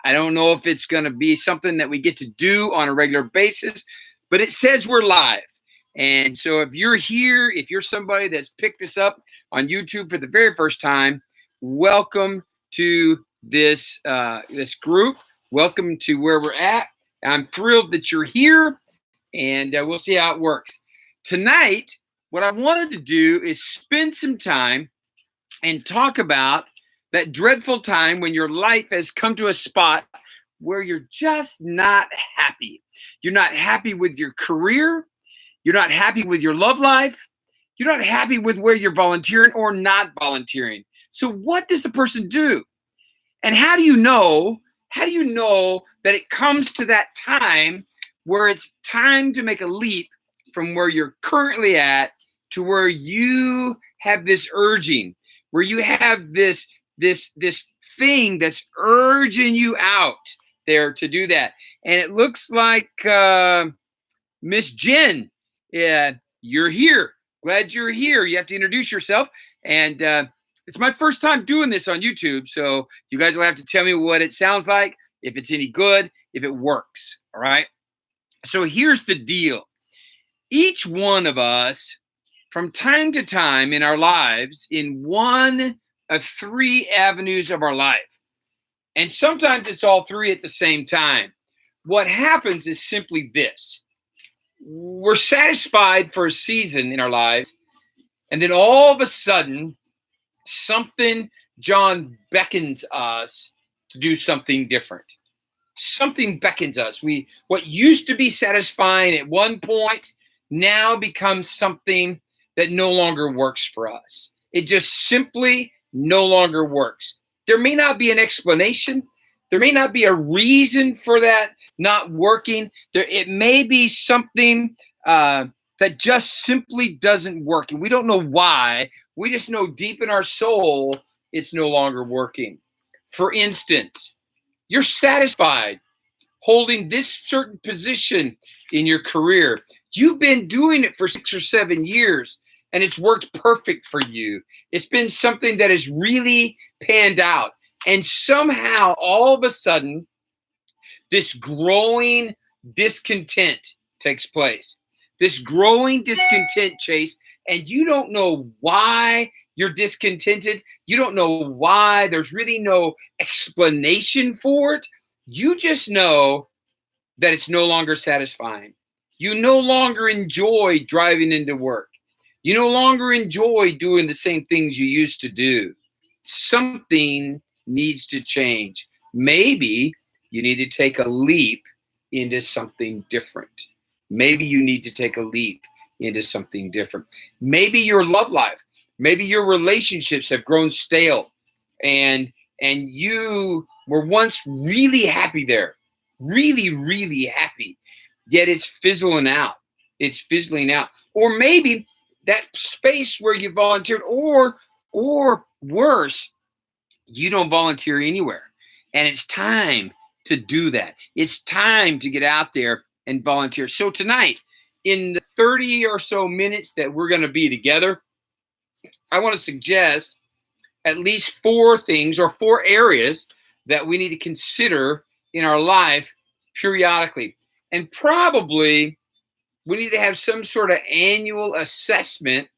I don't know if it's going to be something that we get to do on a regular basis, but it says we're live. And so if you're here, if you're somebody that's picked this up on YouTube for the very first time, welcome to this group. Welcome to where we're at. I'm thrilled that you're here, and we'll see how it works. Tonight, what I wanted to do is spend some time and talk about that dreadful time when your life has come to a spot where you're just not happy. You're not happy with your career. You're not happy with your love life. You're not happy with where you're volunteering or not volunteering. So what does the person do? And how do you know that it comes to that time where it's time to make a leap from where you're currently at to where you have this urging, where you have this thing that's urging you out there to do that? And it looks like Miss Jen, yeah, you're here. Glad you're here. You have to introduce yourself. And it's my first time doing this on YouTube, so you guys will have to tell me what it sounds like, if it's any good, if it works. All right. So here's the deal. Each one of us, from time to time in our lives, in one of three avenues of our life, and sometimes it's all three at the same time, what happens is simply this. We're satisfied for a season in our lives, and then all of a sudden, John beckons us to do something different. Something beckons us. What used to be satisfying at one point now becomes something that no longer works for us. It just simply no longer works. There may not be an explanation. There may not be a reason for that not working. It may be something that just simply doesn't work. And we don't know why. We just know deep in our soul it's no longer working. For instance, you're satisfied holding this certain position in your career. You've been doing it for 6 or 7 years, and it's worked perfect for you. It's been something that has really panned out. And somehow, all of a sudden, this growing discontent takes place. This growing discontent, Chase, and you don't know why you're discontented. You don't know why. There's really no explanation for it. You just know that it's no longer satisfying. You no longer enjoy driving into work. You no longer enjoy doing the same things you used to do. Something needs to change. Maybe you need to take a leap into something different. Maybe you need to take a leap into something different. Maybe your love life, maybe your relationships have grown stale, and you were once really happy there, really, really happy, yet it's fizzling out. It's fizzling out. Or maybe that space where you volunteered, or worse, you don't volunteer anywhere. And it's time to do that. It's time to get out there and volunteer. So tonight, in the 30 or so minutes that we're going to be together, I want to suggest at least 4 things or 4 areas that we need to consider in our life periodically. And probably we need to have some sort of annual assessment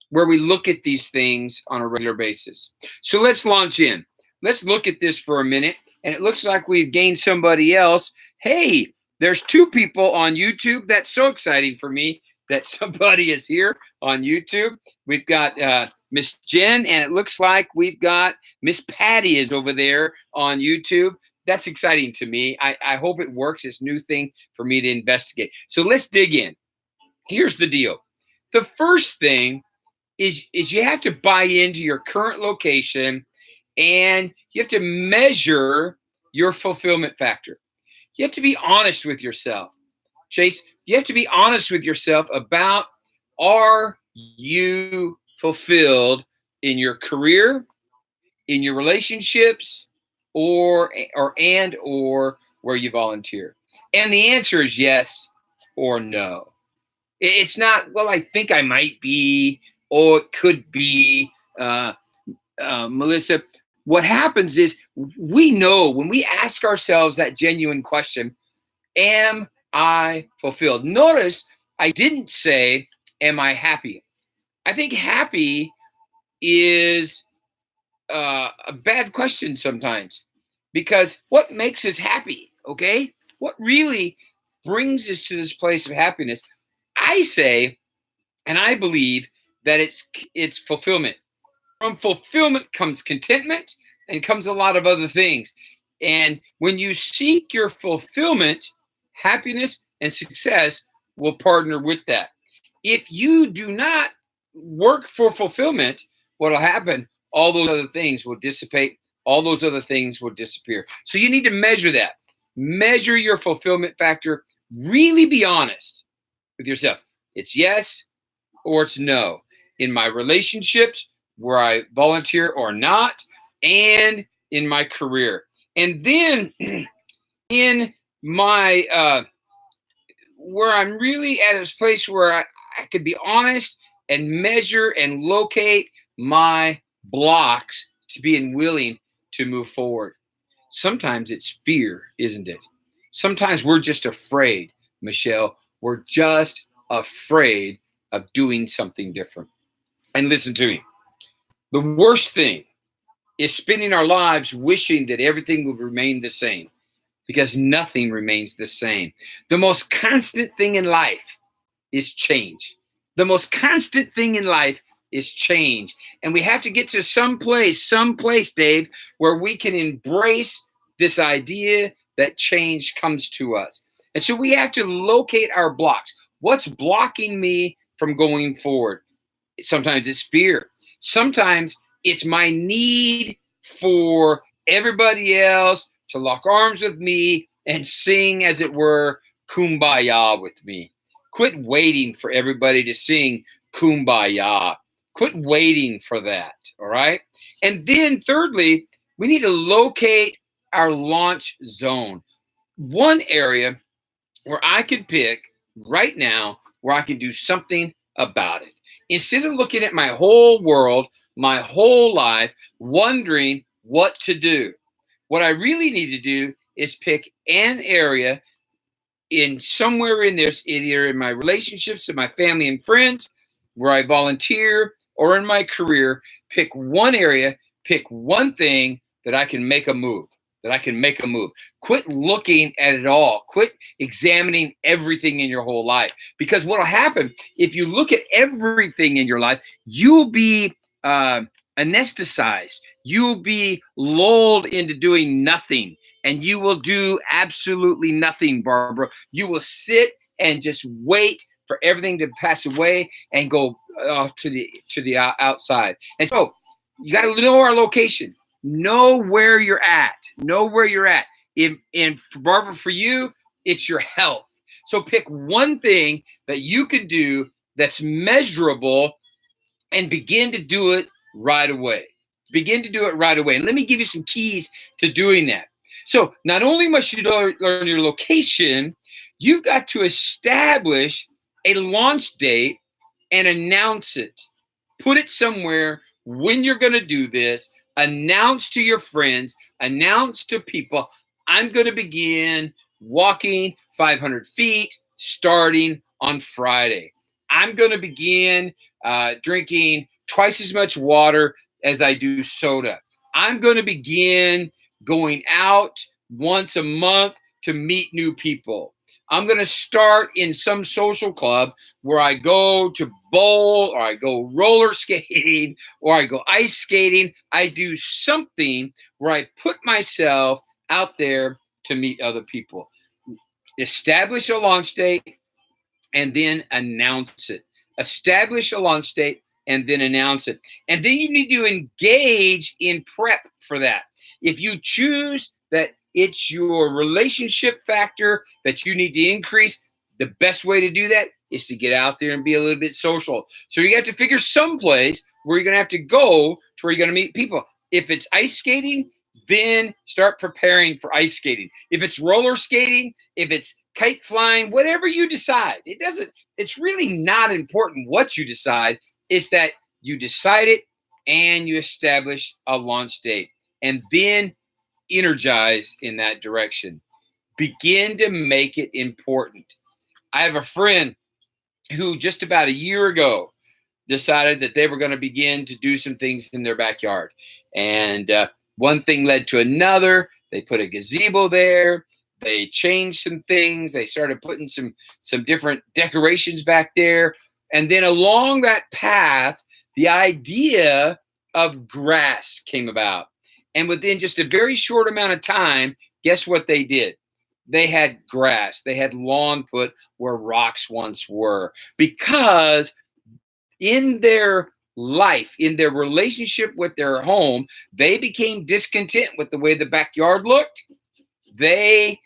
where we look at these things on a regular basis. So let's launch in. Let's look at this for a minute. And it looks like we've gained somebody else. Hey, there's 2 people on YouTube. That's so exciting for me that somebody is here on YouTube. We've got Miss Jen, and it looks like we've got Miss Patty is over there on YouTube. That's exciting to me. I hope it works. It's a new thing for me to investigate. So let's dig in. Here's the deal. The first thing is you have to buy into your current location, and you have to measure your fulfillment factor. You have to be honest with yourself. Chase, you have to be honest with yourself about, are you fulfilled in your career, in your relationships, or where you volunteer? And the answer is yes or no. It's not, well, I think I might be, or it could be. Melissa, what happens is we know when we ask ourselves that genuine question, am I fulfilled? Notice I didn't say, am I happy? I think happy is a bad question sometimes, because what makes us happy? Okay. What really brings us to this place of happiness? I say, and I believe that it's fulfillment. From fulfillment comes contentment and comes a lot of other things. And when you seek your fulfillment, happiness and success will partner with that. If you do not work for fulfillment, what will happen? All those other things will dissipate. All those other things will disappear. So you need to measure that. Measure your fulfillment factor. Really be honest with yourself. It's yes or it's no. In my relationships, where I volunteer or not, and in my career. And then in my where I'm really at a place where I could be honest and measure and locate my blocks to being willing to move forward. Sometimes it's fear, isn't it? Sometimes we're just afraid, Michelle. We're just afraid of doing something different. And listen to me. The worst thing is spending our lives wishing that everything would remain the same, because nothing remains the same. The most constant thing in life is change. The most constant thing in life is change. And we have to get to some place, Dave, where we can embrace this idea that change comes to us. And so we have to locate our blocks. What's blocking me from going forward? Sometimes it's fear. Sometimes it's my need for everybody else to lock arms with me and sing, as it were, kumbaya with me. Quit waiting for everybody to sing kumbaya. Quit waiting for that, all right? And then thirdly, we need to locate our launch zone. One area where I could pick right now where I can do something about it. Instead of looking at my whole world, my whole life, wondering what to do, what I really need to do is pick an area in somewhere in there, either in my relationships with my family and friends, where I volunteer, or in my career. Pick one area, pick one thing that I can make a move. Quit looking at it all. Quit examining everything in your whole life. Because what will happen if you look at everything in your life, you'll be anesthetized. You'll be lulled into doing nothing. And you will do absolutely nothing, Barbara. You will sit and just wait for everything to pass away and go to the outside. And so you got to know our location. Know where you're at. And Barbara, for you, it's your health. So pick one thing that you can do that's measurable and begin to do it right away. And let me give you some keys to doing that. So not only must you learn your location, you've got to establish a launch date and announce it. Put it somewhere when you're going to do this. Announce to your friends, announce to people, I'm going to begin walking 500 feet starting on Friday. I'm going to begin drinking twice as much water as I do soda. I'm going to begin going out once a month to meet new people. I'm going to start in some social club where I go to bowl, or I go roller skating, or I go ice skating. I do something where I put myself out there to meet other people. Establish a launch date and then announce it. Establish a launch date and then announce it. And then you need to engage in prep for that. If you choose that it's your relationship factor that you need to increase, the best way to do that is to get out there and be a little bit social. So you have to figure someplace where you're going to have to go to where you're going to meet people. If it's ice skating, then start preparing for ice skating. If it's roller skating, if it's kite flying, whatever you decide, it's really not important what you decide. It's that you decide it and you establish a launch date. and then energize in that direction. Begin to make it important. I have a friend who just about a year ago decided that they were going to begin to do some things in their backyard. And one thing led to another. They put a gazebo there. They changed some things. They started putting some different decorations back there. And then along that path, the idea of grass came about. And within just a very short amount of time, guess what they did? They had grass. They had lawn put where rocks once were. Because in their life, in their relationship with their home, they became discontent with the way the backyard looked. They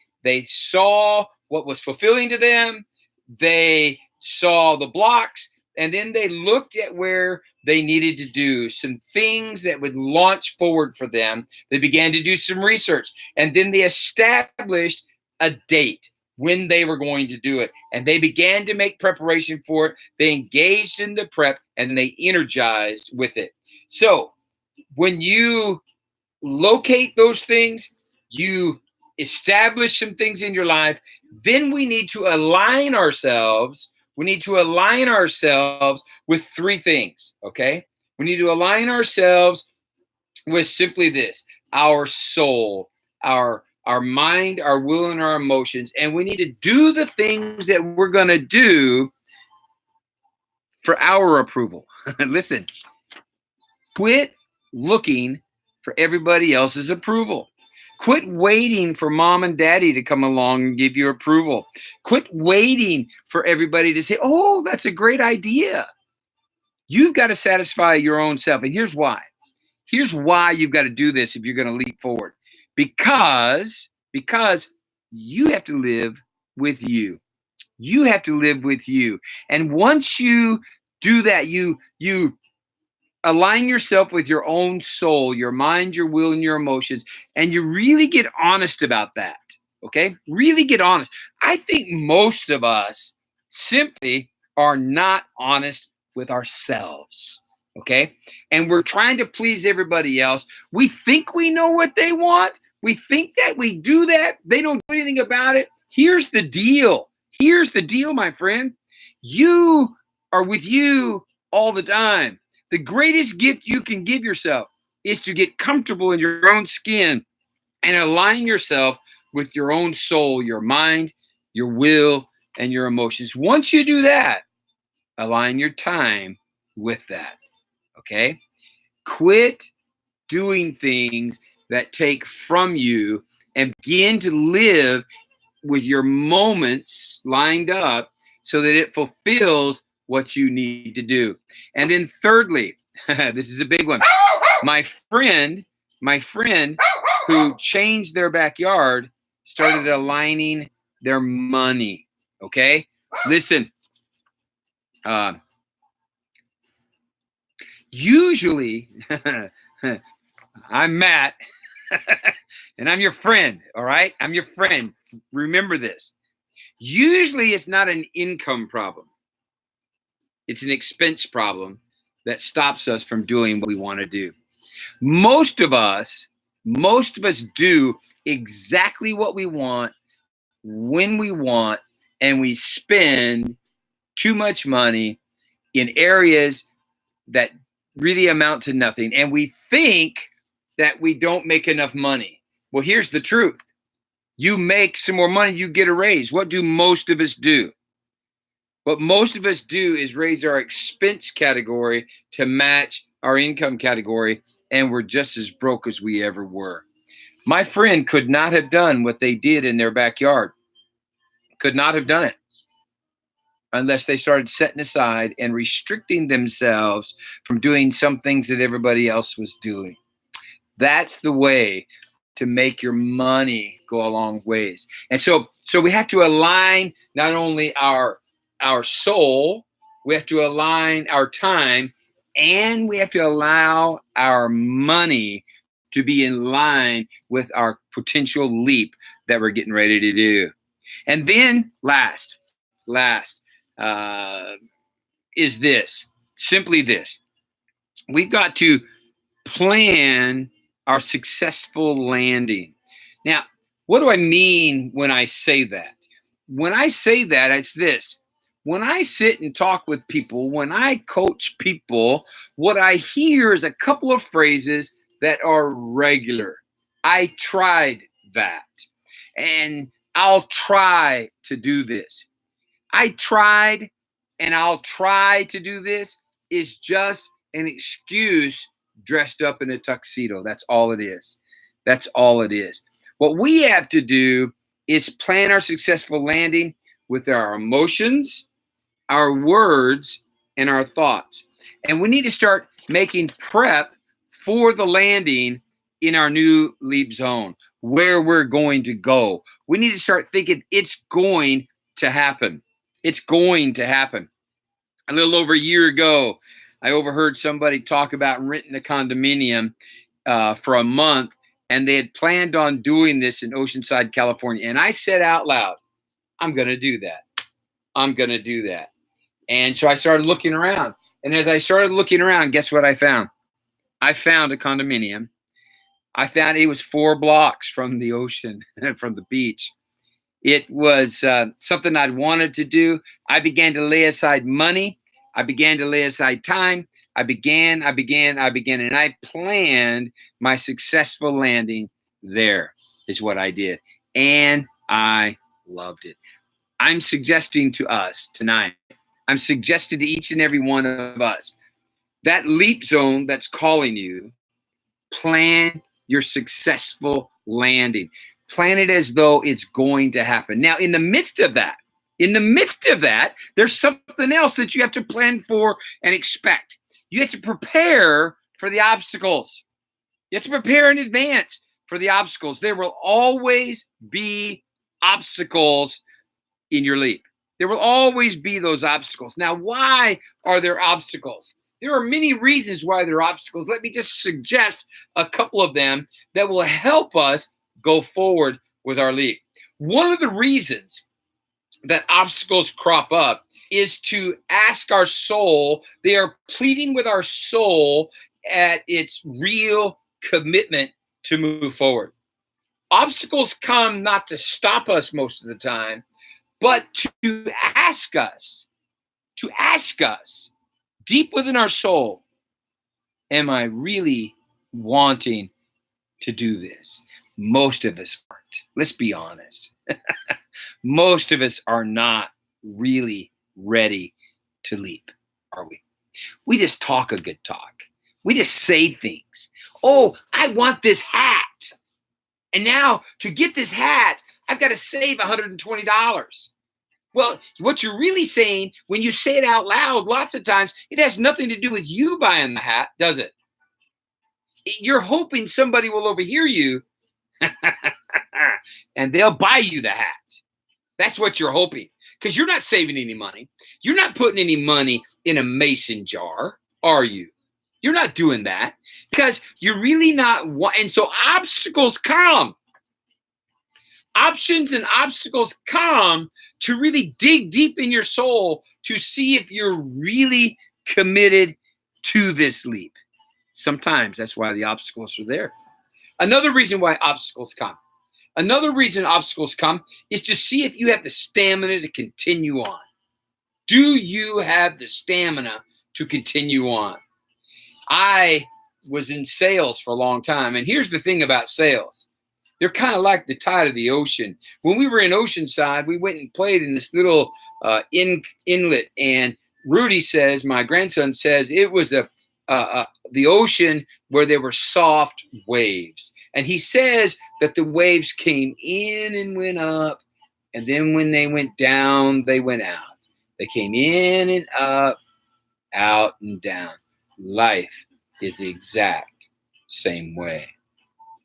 saw what was fulfilling to them. They saw the blocks, and then they looked at where they needed to do some things that would launch forward for them. They began to do some research, and then they established a date when they were going to do it. And they began to make preparation for it. They engaged in the prep, and they energized with it. So when you locate those things, you establish some things in your life, then we need to align ourselves. We need to align ourselves with three things, okay? We need to align ourselves with simply this: our soul, our mind, our will, and our emotions. And we need to do the things that we're going to do for our approval. Listen, quit looking for everybody else's approval. Quit waiting for mom and daddy to come along and give you approval. Quit waiting for everybody to say, oh, that's a great idea. You've got to satisfy your own self. And here's why. Here's why you've got to do this if you're going to leap forward. Because you have to live with you. You have to live with you. And once you do that, you align yourself with your own soul, your mind, your will, and your emotions, and you really get honest about that, okay? Really get honest. I think most of us simply are not honest with ourselves, okay? And we're trying to please everybody else. We think we know what they want. We think that we do that. They don't do anything about it. Here's the deal. Here's the deal, my friend. You are with you all the time. The greatest gift you can give yourself is to get comfortable in your own skin and align yourself with your own soul, your mind, your will, and your emotions. Once you do that, align your time with that, okay? Quit doing things that take from you and begin to live with your moments lined up so that it fulfills what you need to do. And then thirdly, this is a big one. My friend who changed their backyard started aligning their money. Okay? Listen, usually, I'm Matt, and I'm your friend, all right? I'm your friend. Remember this. Usually it's not an income problem. It's an expense problem that stops us from doing what we want to do. Most of us do exactly what we want, when we want, and we spend too much money in areas that really amount to nothing. And we think that we don't make enough money. Well, here's the truth. You make some more money, you get a raise. What do most of us do? What most of us do is raise our expense category to match our income category, and we're just as broke as we ever were. My friend could not have done what they did in their backyard. Could not have done it unless they started setting aside and restricting themselves from doing some things that everybody else was doing. That's the way to make your money go a long ways. And so we have to align not only our soul, we have to align our time, and we have to allow our money to be in line with our potential leap that we're getting ready to do. And then last is this, simply this. We've got to plan our successful landing. Now, what do I mean when I say that? When I say that, it's this. When I sit and talk with people, when I coach people, what I hear is a couple of phrases that are regular. I tried that. And I'll try to do this. I tried and I'll try to do this is just an excuse dressed up in a tuxedo. That's all it is. That's all it is. What we have to do is plan our successful landing with our emotions, our words, and our thoughts. And we need to start making prep for the landing in our new leap zone, where we're going to go. We need to start thinking it's going to happen. It's going to happen. A little over a year ago, I overheard somebody talk about renting a condominium for a month, and they had planned on doing this in Oceanside, California. And I said out loud, I'm going to do that. I'm going to do that. And so I started looking around. And as I started looking around, guess what I found? I found a condominium. I found it was 4 blocks from the ocean, from the beach. It was something I'd wanted to do. I began to lay aside money. I began to lay aside time. I began, and I planned my successful landing there is what I did. And I loved it. I'm suggesting to us tonight, I'm suggesting to each and every one of us, that leap zone that's calling you, plan your successful landing. Plan it as though it's going to happen. Now, in the midst of that, there's something else that you have to plan for and expect. You have to prepare for the obstacles. You have to prepare in advance for the obstacles. There will always be obstacles in your leap. There will always be those obstacles. Now, why are there obstacles? There are many reasons why there are obstacles. Let me just suggest a couple of them that will help us go forward with our leap. One of the reasons that obstacles crop up is to ask our soul. They are pleading with our soul at its real commitment to move forward. Obstacles come not to stop us most of the time, but to ask us deep within our soul, am I really wanting to do this? Most of us aren't. Let's be honest. Most of us are not really ready to leap, are we? We just talk a good talk. We just say things. Oh, I want this hat. And now to get this hat, I've got to save $120. Well, what you're really saying when you say it out loud, lots of times, it has nothing to do with you buying the hat, does it? You're hoping somebody will overhear you and they'll buy you the hat. That's what you're hoping, because you're not saving any money. You're not putting any money in a mason jar, are you? You're not doing that because you're really not. And so obstacles come. Options and obstacles come to really dig deep in your soul to see if you're really committed to this leap. Sometimes that's why the obstacles are there. Another reason why obstacles come. Another reason obstacles come is to see if you have the stamina to continue on. Do you have the stamina to continue on? I was in sales for a long time, and here's the thing about sales. They're kind of like the tide of the ocean. When we were in Oceanside, we went and played in this little inlet, and Rudy says, my grandson says, it was the ocean where there were soft waves. And he says that the waves came in and went up, and then when they went down, they went out. They came in and up, out and down. Life is the exact same way.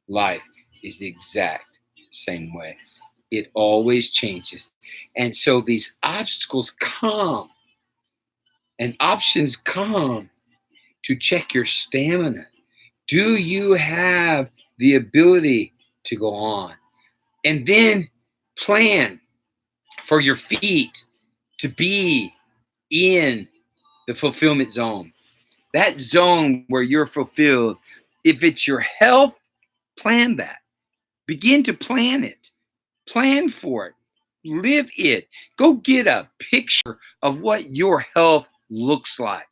Life is the exact same way. It always changes. And so these obstacles come and options come to check your stamina. Do you have the ability to go on? And then plan for your feet to be in the fulfillment zone. That zone where you're fulfilled. If it's your health, Plan that. Begin to plan it. Plan for it. Live it. Go get a picture of what your health looks like.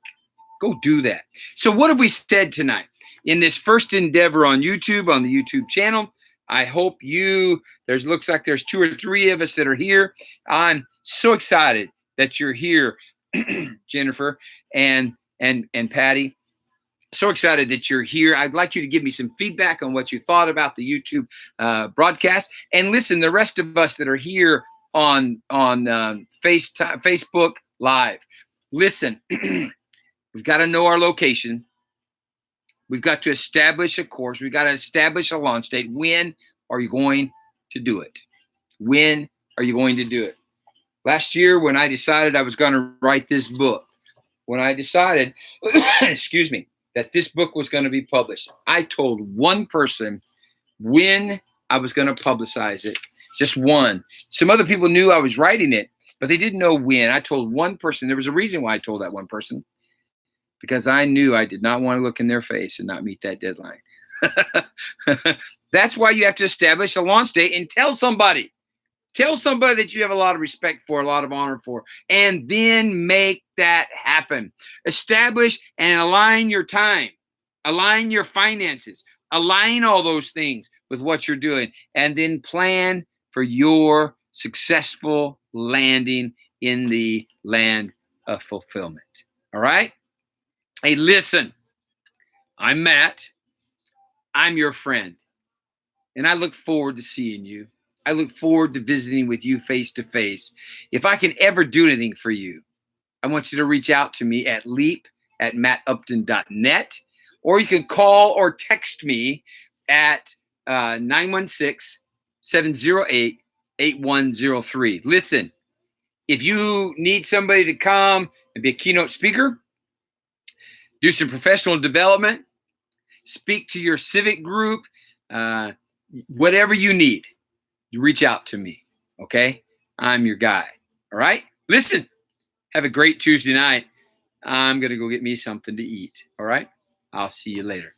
Go do that. So what have we said tonight? In this first endeavor on YouTube, on the YouTube channel, I hope looks like there's 2 or 3 of us that are here. I'm so excited that you're here, Jennifer and Patty. So excited that you're here. I'd like you to give me some feedback on what you thought about the YouTube broadcast. And listen, the rest of us that are here on Facebook Live, listen, we've got to know our location. We've got to establish a course. We've got to establish a launch date. When are you going to do it? When are you going to do it? Last year, when I decided I was going to write this book, when I decided, excuse me, that this book was going to be published, I told one person when I was going to publicize it. Just one. Some other people knew I was writing it, but they didn't know when. I told one person. There was a reason why I told that one person. Because I knew I did not want to look in their face and not meet that deadline. That's why you have to establish a launch date and tell somebody. Tell somebody that you have a lot of respect for, a lot of honor for, and then make that happen. Establish and align your time, align your finances, align all those things with what you're doing, and then plan for your successful landing in the land of fulfillment. All right? Hey, listen, I'm Matt. I'm your friend, and I look forward to seeing you. I look forward to visiting with you face to face. If I can ever do anything for you, I want you to reach out to me at leap@mattupton.net, or you can call or text me at 916-708-8103. Listen, if you need somebody to come and be a keynote speaker, do some professional development, speak to your civic group, whatever you need, you reach out to me, okay? I'm your guy, all right? Listen, have a great Tuesday night. I'm going to go get me something to eat, all right? I'll see you later.